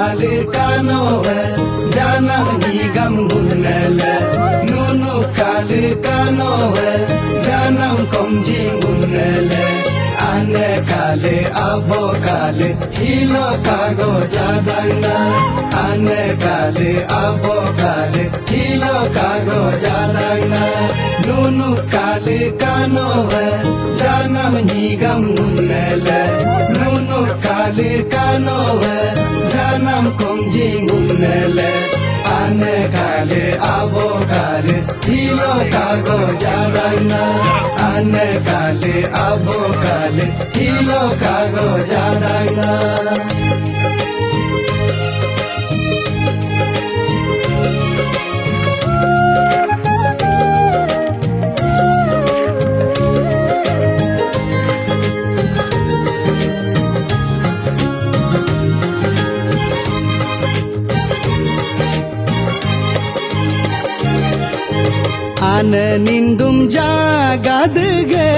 kali kanowe janam higam gunnele nunu kali kanowe janam komji gunnele ane kali abo kali hilo kago jadana ane kali abo kali hilo kago jadana nunu kali kanowe janam higam gunnele nunu kali kanowe janam komji gunnele ane kali abo kali hilo kago jadana ane kali abo kali hilo kago jadana ane nindum jagadge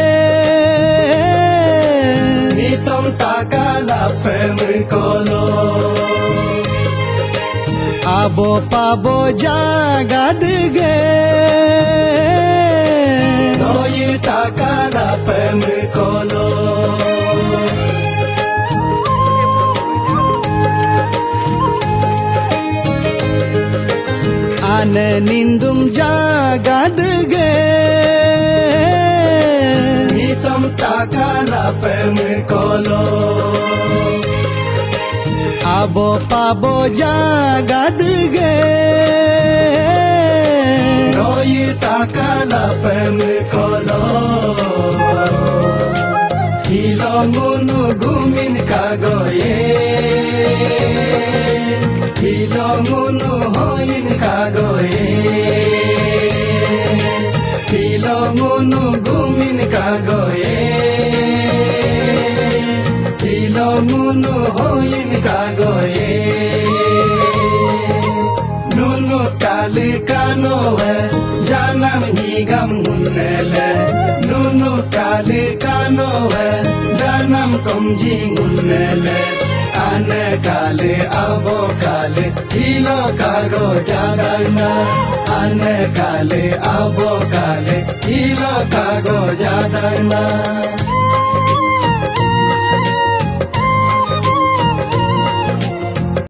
nitom takala pemkolo abo pabo jagadge noi takala pemkolo ane nindum jagadge nitom takala pemkolo abo pabo jagadge noi takala pemkolo hilo munu gumin kagoye hilo munu hoin kagoye hilo munu gumin kagoye hilo munu hoin kagoye nunu kali kanowe janam higam gunnele nunu kali kanowe janam komji gunnele ane kali abo kali hilo kago jadana ane kali abo kali hilo kago jadana